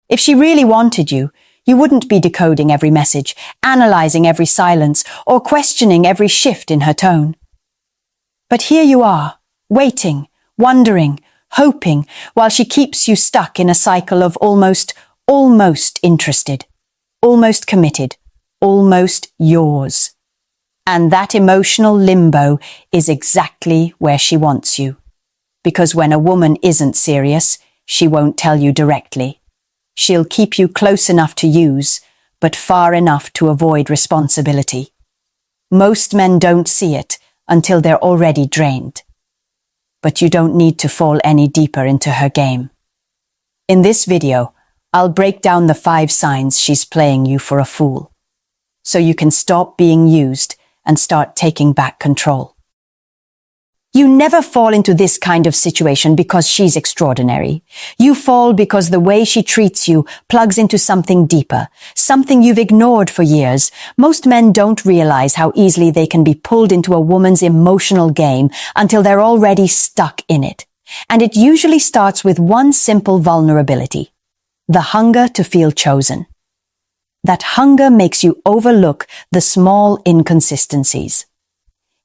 If she really wanted you, you wouldn't be decoding every message, analyzing every silence, or questioning every shift in her tone. But here you are, waiting, wondering, hoping, while she keeps you stuck in a cycle of almost interested, almost committed, almost yours. And that emotional limbo is exactly where she wants you. Because when a woman isn't serious, she won't tell you directly. She'll keep you close enough to use, but far enough to avoid responsibility. Most men don't see it until they're already drained. But you don't need to fall any deeper into her game. In this video, I'll break down the 5 signs she's playing you for a fool, so you can stop being used and start taking back control. You never fall into this kind of situation because she's extraordinary. You fall because the way she treats you plugs into something deeper, something you've ignored for years. Most men don't realize how easily they can be pulled into a woman's emotional game until they're already stuck in it. And it usually starts with one simple vulnerability: the hunger to feel chosen. That hunger makes you overlook the small inconsistencies.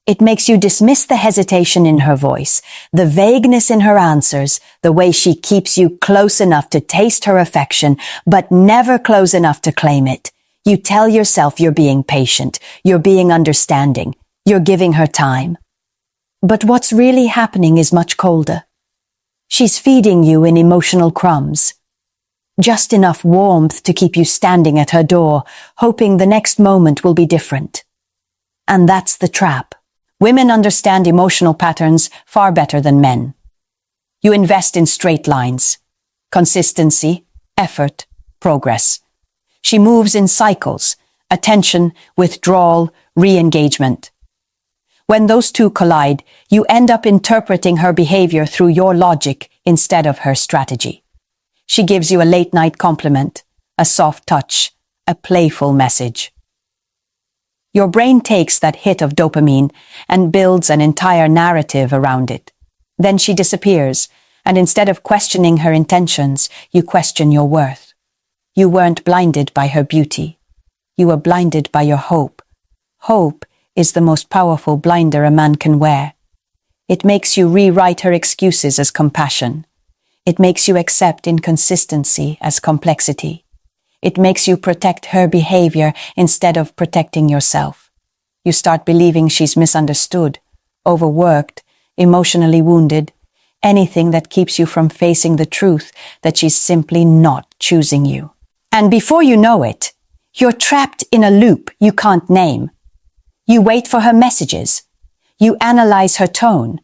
It makes you dismiss the hesitation in her voice, the vagueness in her answers, the way she keeps you close enough to taste her affection, but never close enough to claim it. You tell yourself you're being patient, you're being understanding, you're giving her time. But what's really happening is much colder. She's feeding you in emotional crumbs. Just enough warmth to keep you standing at her door, hoping the next moment will be different. And that's the trap. Women understand emotional patterns far better than men. You invest in straight lines: consistency, effort, progress. She moves in cycles: attention, withdrawal, re-engagement. When those two collide, you end up interpreting her behavior through your logic instead of her strategy. She gives you a late-night compliment, a soft touch, a playful message. Your brain takes that hit of dopamine and builds an entire narrative around it. Then she disappears, and instead of questioning her intentions, you question your worth. You weren't blinded by her beauty. You were blinded by your hope. Hope is the most powerful blinder a man can wear. It makes you rewrite her excuses as compassion. It makes you accept inconsistency as complexity. It makes you protect her behavior instead of protecting yourself. You start believing she's misunderstood, overworked, emotionally wounded, anything that keeps you from facing the truth that she's simply not choosing you. And before you know it, you're trapped in a loop you can't name. You wait for her messages. You analyze her tone.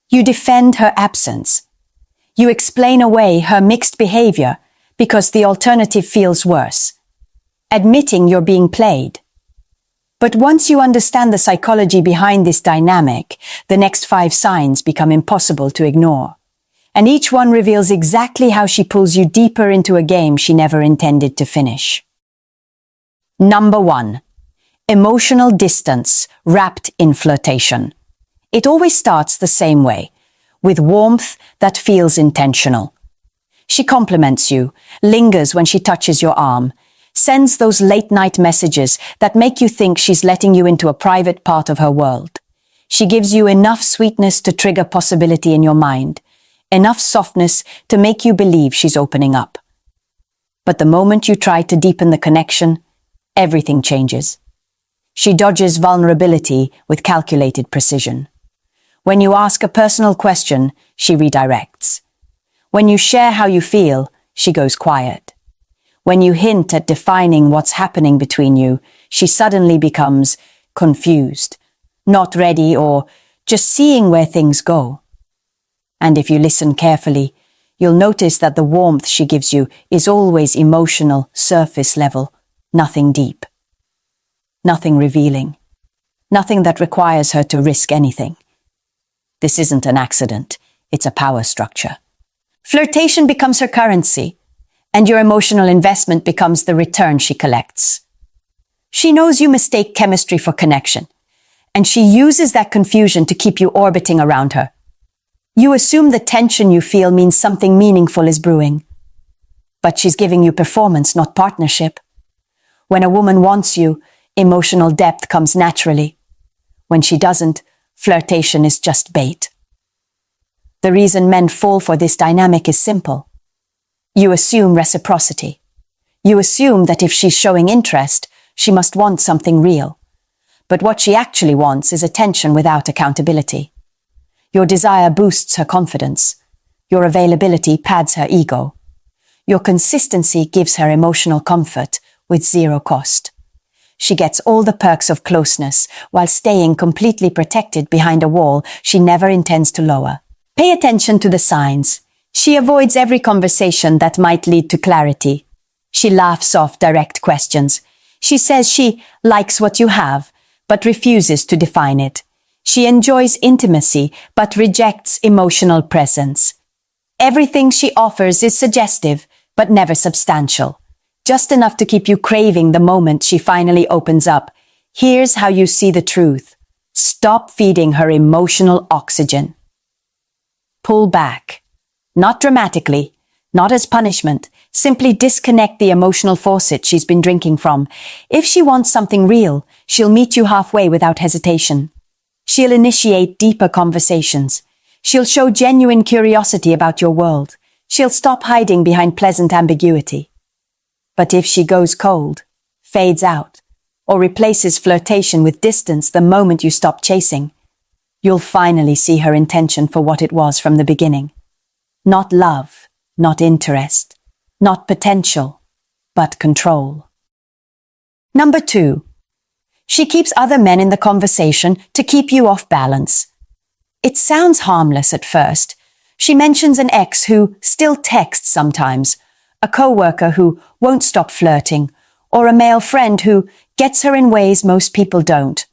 You defend her absence. You explain away her mixed behavior because the alternative feels worse, admitting you're being played. But once you understand the psychology behind this dynamic, the next 5 signs become impossible to ignore. And each one reveals exactly how she pulls you deeper into a game she never intended to finish. Number 1. Emotional distance wrapped in flirtation. It always starts the same way, with warmth that feels intentional. She compliments you, lingers when she touches your arm, sends those late-night messages that make you think she's letting you into a private part of her world. She gives you enough sweetness to trigger possibility in your mind, enough softness to make you believe she's opening up. But the moment you try to deepen the connection, everything changes. She dodges vulnerability with calculated precision. When you ask a personal question, she redirects. When you share how you feel, she goes quiet. When you hint at defining what's happening between you, she suddenly becomes confused, not ready, or just seeing where things go. And if you listen carefully, you'll notice that the warmth she gives you is always emotional, surface level, nothing deep. Nothing revealing. Nothing that requires her to risk anything. This isn't an accident, it's a power structure. Flirtation becomes her currency, and your emotional investment becomes the return she collects. She knows you mistake chemistry for connection, and she uses that confusion to keep you orbiting around her. You assume the tension you feel means something meaningful is brewing. but she's giving you performance, not partnership. When a woman wants you, emotional depth comes naturally. When she doesn't, flirtation is just bait. The reason men fall for this dynamic is simple. You assume reciprocity. You assume that if she's showing interest, she must want something real. But what she actually wants is attention without accountability. Your desire boosts her confidence. Your availability pads her ego. Your consistency gives her emotional comfort with zero cost. She gets all the perks of closeness while staying completely protected behind a wall she never intends to lower. Pay attention to the signs. She avoids every conversation that might lead to clarity. She laughs off direct questions. She says she likes what you have, but refuses to define it. She enjoys intimacy, but rejects emotional presence. Everything she offers is suggestive, but never substantial. Just enough to keep you craving the moment she finally opens up. Here's how you see the truth. Stop feeding her emotional oxygen. Pull back. Not dramatically, not as punishment. Simply disconnect the emotional faucet she's been drinking from. If she wants something real, she'll meet you halfway without hesitation. She'll initiate deeper conversations. She'll show genuine curiosity about your world. She'll stop hiding behind pleasant ambiguity. But if she goes cold, fades out, or replaces flirtation with distance the moment you stop chasing, you'll finally see her intention for what it was from the beginning. Not love, not interest, not potential, but control. Number 2. She keeps other men in the conversation to keep you off balance. It sounds harmless at first. She mentions an ex who still texts sometimes, a coworker who won't stop flirting, or a male friend who gets her in ways most people don't.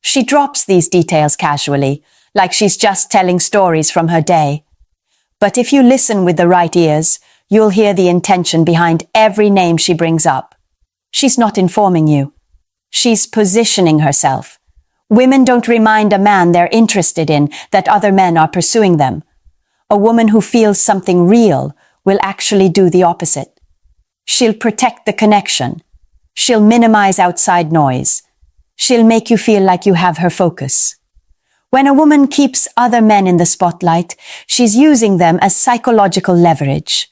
She drops these details casually, like she's just telling stories from her day. But if you listen with the right ears, you'll hear the intention behind every name she brings up. She's not informing you. She's positioning herself. Women don't remind a man they're interested in that other men are pursuing them. A woman who feels something real will actually do the opposite. She'll protect the connection. She'll minimize outside noise. She'll make you feel like you have her focus. When a woman keeps other men in the spotlight, she's using them as psychological leverage.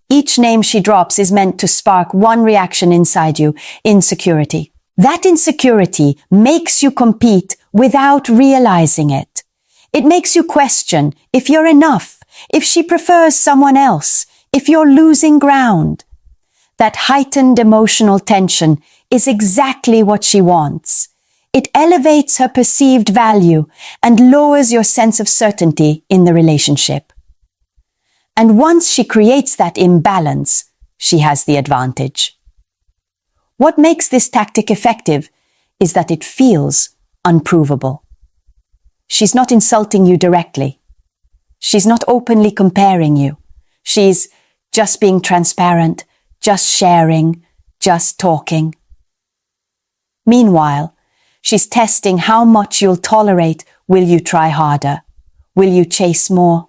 Each name she drops is meant to spark one reaction inside you: insecurity. That insecurity makes you compete without realizing it. It makes you question if you're enough, if she prefers someone else, if you're losing ground. That heightened emotional tension is exactly what she wants. It elevates her perceived value and lowers your sense of certainty in the relationship. And once she creates that imbalance, she has the advantage. What makes this tactic effective is that it feels unprovable. She's not insulting you directly. She's not openly comparing you. She's just being transparent, just sharing, just talking. Meanwhile, she's testing how much you'll tolerate. Will you try harder? Will you chase more?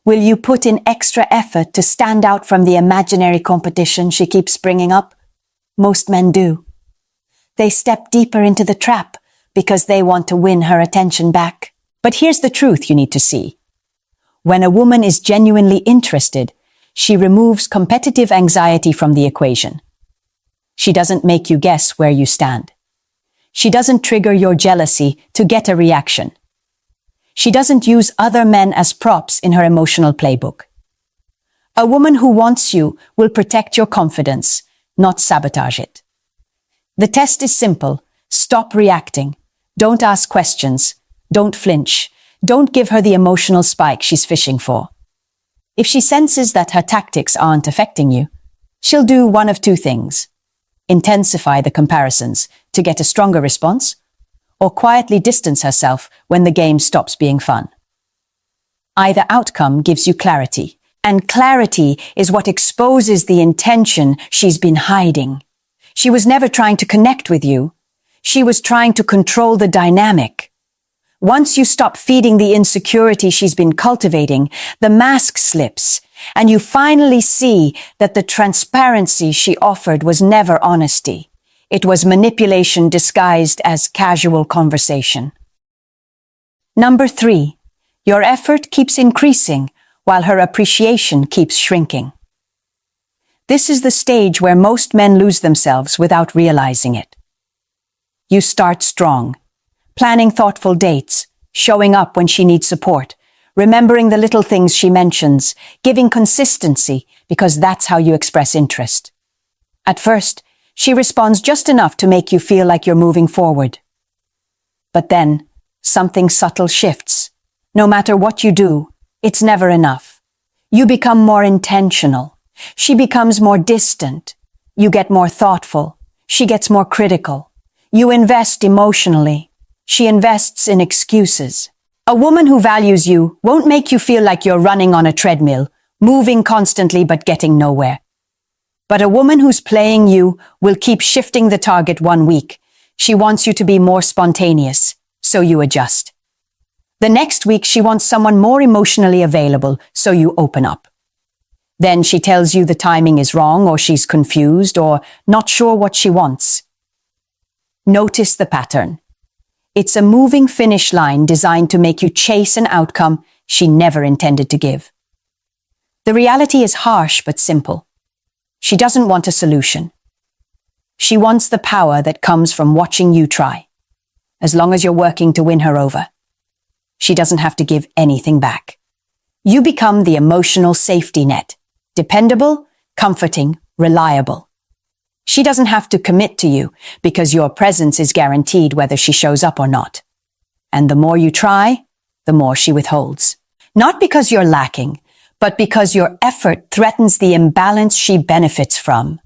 Will you put in extra effort to stand out from the imaginary competition she keeps bringing up? Most men do. They step deeper into the trap because they want to win her attention back. But here's the truth you need to see. When a woman is genuinely interested, she removes competitive anxiety from the equation. She doesn't make you guess where you stand. She doesn't trigger your jealousy to get a reaction. She doesn't use other men as props in her emotional playbook. A woman who wants you will protect your confidence, not sabotage it. The test is simple. Stop reacting. Don't ask questions. Don't flinch. Don't give her the emotional spike she's fishing for. If she senses that her tactics aren't affecting you, she'll do one of two things: intensify the comparisons to get a stronger response, or quietly distance herself when the game stops being fun. Either outcome gives you clarity, and clarity is what exposes the intention she's been hiding. She was never trying to connect with you. She was trying to control the dynamic. Once you stop feeding the insecurity she's been cultivating, the mask slips, and you finally see that the transparency she offered was never honesty. It was manipulation disguised as casual conversation. Number 3, your effort keeps increasing while her appreciation keeps shrinking. This is the stage where most men lose themselves without realizing it. You start strong, planning thoughtful dates, showing up when she needs support, remembering the little things she mentions, giving consistency because that's how you express interest. At first, she responds just enough to make you feel like you're moving forward. But then, something subtle shifts. No matter what you do, it's never enough. You become more intentional. She becomes more distant. You get more thoughtful. She gets more critical. You invest emotionally. She invests in excuses. A woman who values you won't make you feel like you're running on a treadmill, moving constantly but getting nowhere. But a woman who's playing you will keep shifting the target 1 week. She wants you to be more spontaneous, so you adjust. The next week she wants someone more emotionally available, so you open up. Then she tells you the timing is wrong, or she's confused, or not sure what she wants. Notice the pattern. It's a moving finish line designed to make you chase an outcome she never intended to give. The reality is harsh but simple. She doesn't want a solution. She wants the power that comes from watching you try, as long as you're working to win her over. She doesn't have to give anything back. You become the emotional safety net, dependable, comforting, reliable. She doesn't have to commit to you because your presence is guaranteed whether she shows up or not. And the more you try, the more she withholds. Not because you're lacking, but because your effort threatens the imbalance she benefits from.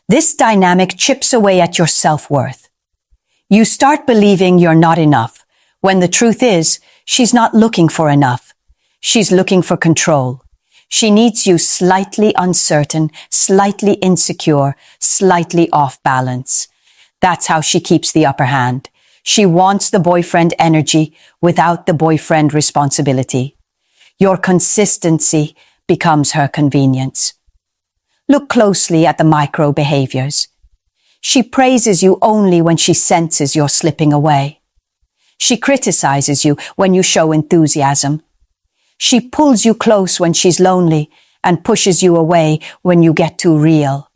This dynamic chips away at your self-worth. You start believing you're not enough, when the truth is, she's not looking for enough. She's looking for control. She needs you slightly uncertain, slightly insecure, slightly off balance. That's how she keeps the upper hand. She wants the boyfriend energy without the boyfriend responsibility. Your consistency becomes her convenience. Look closely at the micro behaviors. She praises you only when she senses you're slipping away. She criticizes you when you show enthusiasm. She pulls you close when she's lonely and pushes you away when you get too real.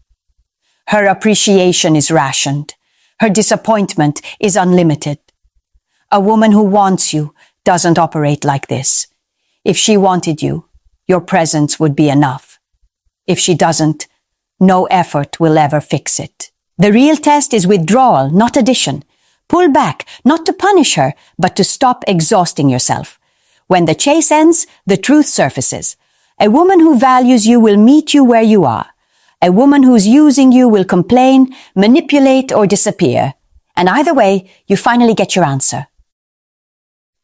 Her appreciation is rationed. Her disappointment is unlimited. A woman who wants you doesn't operate like this. If she wanted you, your presence would be enough. If she doesn't, no effort will ever fix it. The real test is withdrawal, not addition. Pull back, not to punish her, but to stop exhausting yourself. When the chase ends, the truth surfaces. A woman who values you will meet you where you are. A woman who's using you will complain, manipulate, or disappear. And either way, you finally get your answer.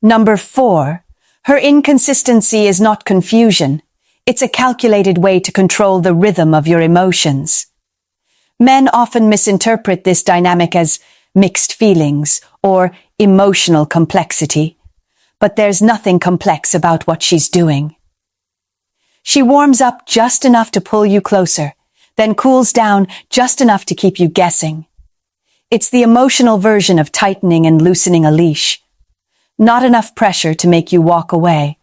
Number 4, her inconsistency is not confusion. It's a calculated way to control the rhythm of your emotions. Men often misinterpret this dynamic as mixed feelings or emotional complexity. But there's nothing complex about what she's doing. She warms up just enough to pull you closer, then cools down just enough to keep you guessing. It's the emotional version of tightening and loosening a leash. Not enough pressure to make you walk away,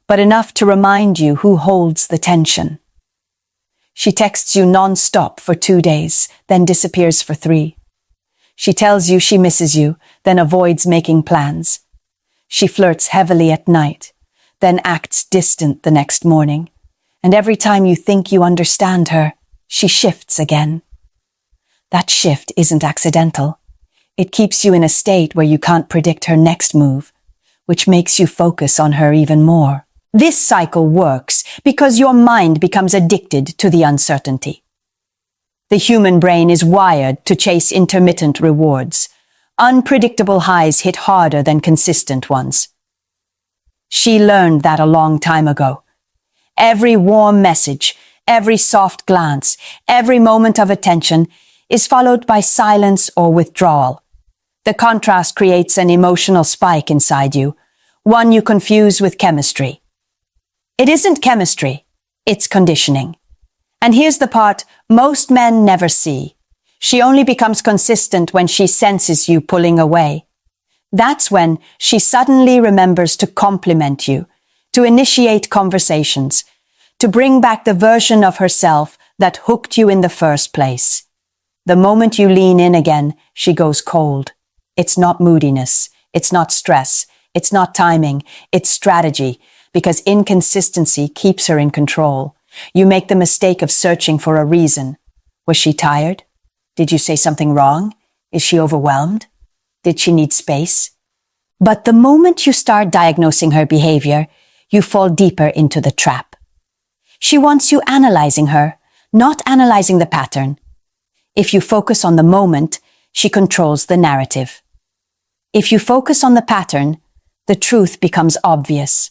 but enough to remind you who holds the tension. She texts you non-stop for 2 days, then disappears for 3. She tells you she misses you, then avoids making plans. She flirts heavily at night, then acts distant the next morning. And every time you think you understand her, she shifts again. That shift isn't accidental. It keeps you in a state where you can't predict her next move, which makes you focus on her even more. This cycle works because your mind becomes addicted to the uncertainty. The human brain is wired to chase intermittent rewards. Unpredictable highs hit harder than consistent ones. She learned that a long time ago. Every warm message, every soft glance, every moment of attention is followed by silence or withdrawal. The contrast creates an emotional spike inside you, one you confuse with chemistry. It isn't chemistry, It's conditioning. And here's the part most men never see. She only becomes consistent when she senses you pulling away. That's when she suddenly remembers to compliment you, to initiate conversations, to bring back the version of herself that hooked you in the first place. The moment you lean in again, she goes cold. It's not moodiness. It's not stress. It's not timing. It's strategy, because inconsistency keeps her in control. You make the mistake of searching for a reason. Was she tired? Did you say something wrong? Is she overwhelmed? Did she need space? But the moment you start diagnosing her behavior, you fall deeper into the trap. She wants you analyzing her, not analyzing the pattern. If you focus on the moment, she controls the narrative. If you focus on the pattern, the truth becomes obvious.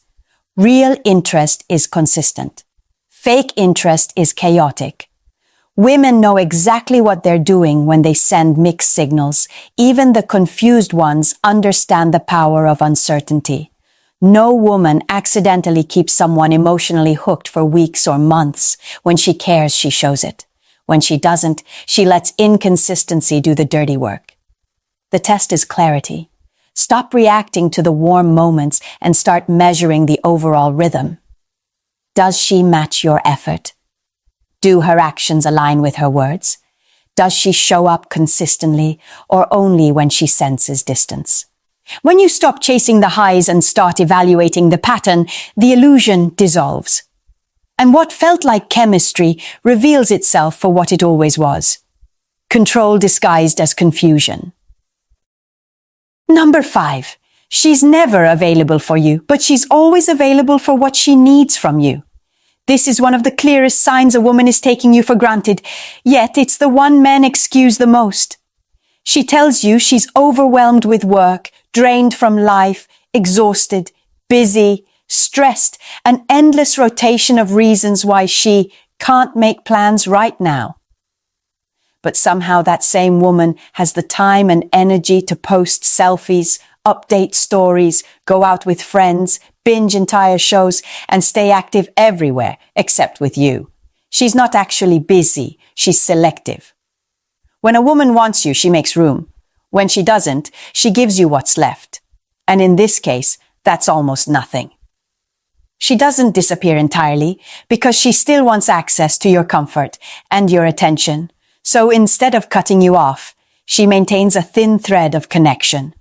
Real interest is consistent. Fake interest is chaotic. Women know exactly what they're doing when they send mixed signals. Even the confused ones understand the power of uncertainty. No woman accidentally keeps someone emotionally hooked for weeks or months. When she cares, she shows it. When she doesn't, she lets inconsistency do the dirty work. The test is clarity. Stop reacting to the warm moments and start measuring the overall rhythm. Does she match your effort? Do her actions align with her words? Does she show up consistently or only when she senses distance? When you stop chasing the highs and start evaluating the pattern, the illusion dissolves. And what felt like chemistry reveals itself for what it always was. Control disguised as confusion. Number 5. She's never available for you, but she's always available for what she needs from you. This is one of the clearest signs a woman is taking you for granted, yet it's the one men excuse the most. She tells you she's overwhelmed with work, drained from life, exhausted, busy, stressed, an endless rotation of reasons why she can't make plans right now. But somehow that same woman has the time and energy to post selfies, update stories, go out with friends, binge entire shows, and stay active everywhere except with you. She's not actually busy, she's selective. When a woman wants you, she makes room. When she doesn't, she gives you what's left. And in this case, that's almost nothing. She doesn't disappear entirely because she still wants access to your comfort and your attention. So instead of cutting you off, she maintains a thin thread of connection.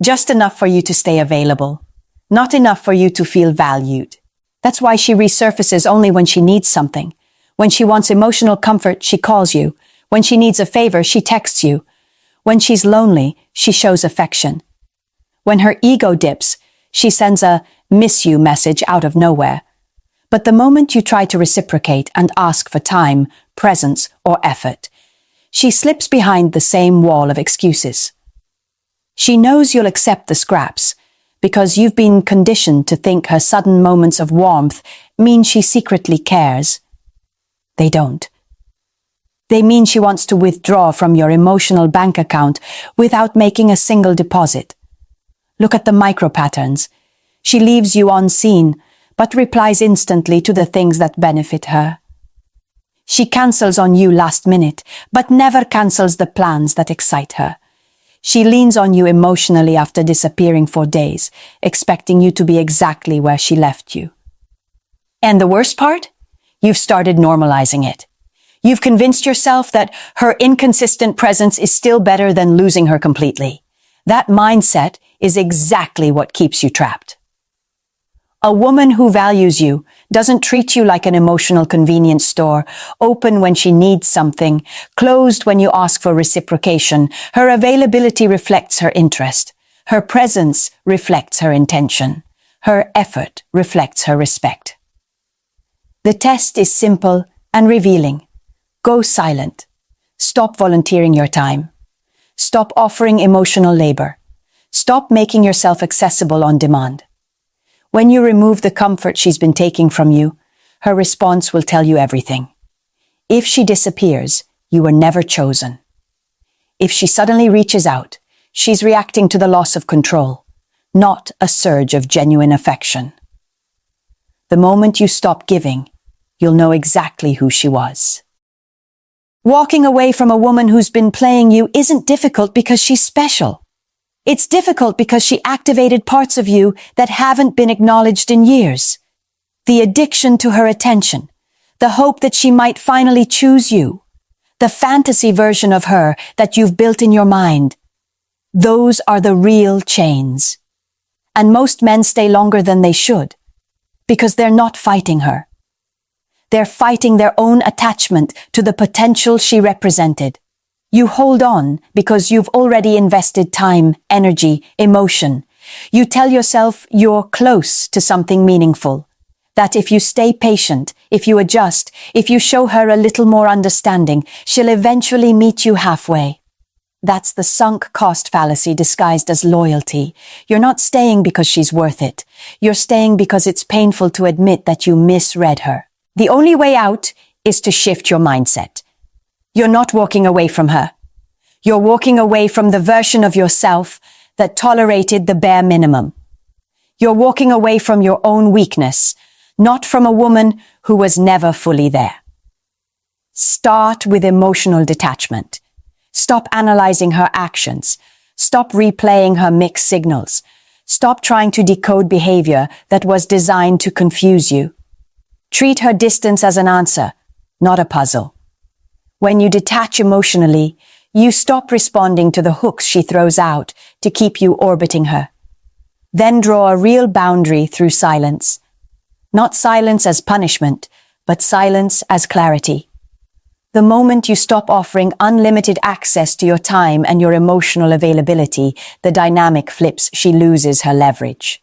Just enough for you to stay available, not enough for you to feel valued. That's why she resurfaces only when she needs something. When she wants emotional comfort, she calls you. When she needs a favor, she texts you. When she's lonely, she shows affection. When her ego dips, she sends a miss you message out of nowhere. But the moment you try to reciprocate and ask for time, presence, or effort, she slips behind the same wall of excuses. She knows you'll accept the scraps because you've been conditioned to think her sudden moments of warmth mean she secretly cares. They don't. They mean she wants to withdraw from your emotional bank account without making a single deposit. Look at the micro patterns. She leaves you unseen, but replies instantly to the things that benefit her. She cancels on you last minute, but never cancels the plans that excite her. She leans on you emotionally after disappearing for days, expecting you to be exactly where she left you. And the worst part? You've started normalizing it. You've convinced yourself that her inconsistent presence is still better than losing her completely. That mindset is exactly what keeps you trapped. A woman who values you doesn't treat you like an emotional convenience store, open when she needs something, closed when you ask for reciprocation. Her availability reflects her interest. Her presence reflects her intention. Her effort reflects her respect. The test is simple and revealing. Go silent. Stop volunteering your time. Stop offering emotional labor. Stop making yourself accessible on demand. When you remove the comfort she's been taking from you, her response will tell you everything. If she disappears, you were never chosen. If she suddenly reaches out, she's reacting to the loss of control, not a surge of genuine affection. The moment you stop giving, you'll know exactly who she was. Walking away from a woman who's been playing you isn't difficult because she's special. It's difficult because she activated parts of you that haven't been acknowledged in years. The addiction to her attention, the hope that she might finally choose you, the fantasy version of her that you've built in your mind. Those are the real chains. And most men stay longer than they should, because they're not fighting her. They're fighting their own attachment to the potential she represented. You hold on because you've already invested time, energy, emotion. You tell yourself you're close to something meaningful, that if you stay patient, if you adjust, if you show her a little more understanding, she'll eventually meet you halfway. That's the sunk cost fallacy disguised as loyalty. You're not staying because she's worth it. You're staying because it's painful to admit that you misread her. The only way out is to shift your mindset. You're not walking away from her. You're walking away from the version of yourself that tolerated the bare minimum. You're walking away from your own weakness, not from a woman who was never fully there. Start with emotional detachment. Stop analyzing her actions. Stop replaying her mixed signals. Stop trying to decode behavior that was designed to confuse you. Treat her distance as an answer, not a puzzle. When you detach emotionally, you stop responding to the hooks she throws out to keep you orbiting her. Then draw a real boundary through silence. Not silence as punishment, but silence as clarity. The moment you stop offering unlimited access to your time and your emotional availability, the dynamic flips. She loses her leverage.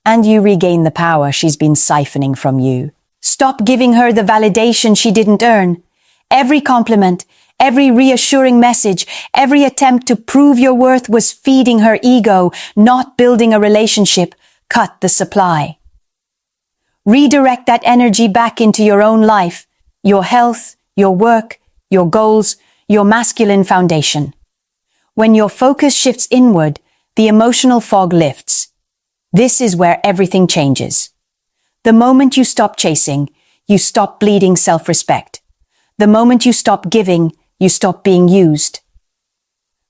And you regain the power she's been siphoning from you. Stop giving her the validation she didn't earn. Every compliment, every reassuring message, every attempt to prove your worth was feeding her ego, not building a relationship. Cut the supply. Redirect that energy back into your own life, your health, your work, your goals, your masculine foundation. When your focus shifts inward, the emotional fog lifts. This is where everything changes. The moment you stop chasing, you stop bleeding self-respect. The moment you stop giving, you stop being used.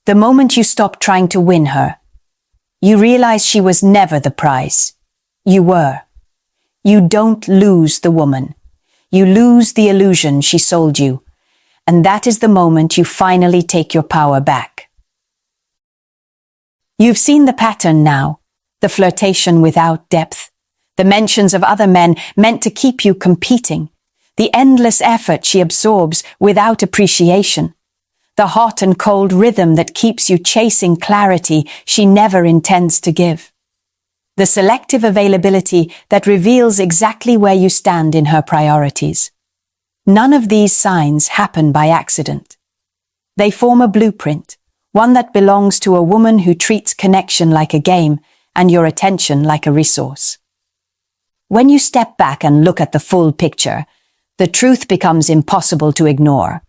The moment you stop trying to win her, you realize she was never the prize. You were. You don't lose the woman. You lose the illusion she sold you. And that is the moment you finally take your power back. You've seen the pattern now, the flirtation without depth, the mentions of other men meant to keep you competing, the endless effort she absorbs without appreciation, the hot and cold rhythm that keeps you chasing clarity she never intends to give, the selective availability that reveals exactly where you stand in her priorities. None of these signs happen by accident. They form a blueprint, one that belongs to a woman who treats connection like a game and your attention like a resource. When you step back and look at the full picture, the truth becomes impossible to ignore.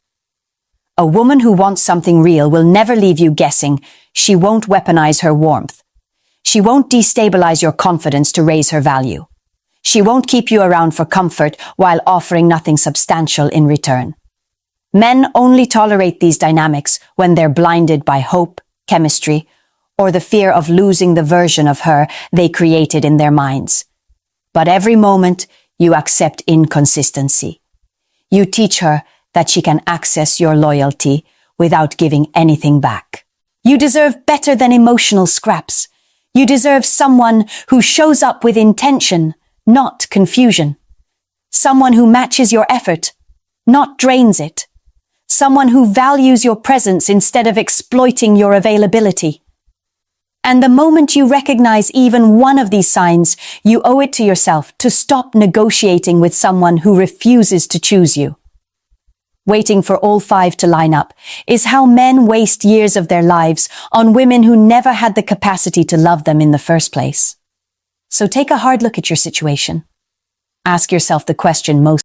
A woman who wants something real will never leave you guessing. She won't weaponize her warmth. She won't destabilize your confidence to raise her value. She won't keep you around for comfort while offering nothing substantial in return. Men only tolerate these dynamics when they're blinded by hope, chemistry, or the fear of losing the version of her they created in their minds. But every moment, you accept inconsistency. You teach her that she can access your loyalty without giving anything back. You deserve better than emotional scraps. You deserve someone who shows up with intention, not confusion. Someone who matches your effort, not drains it. Someone who values your presence instead of exploiting your availability. And the moment you recognize even one of these signs, you owe it to yourself to stop negotiating with someone who refuses to choose you. Waiting for all five to line up is how men waste years of their lives on women who never had the capacity to love them in the first place. So take a hard look at your situation. Ask yourself the question most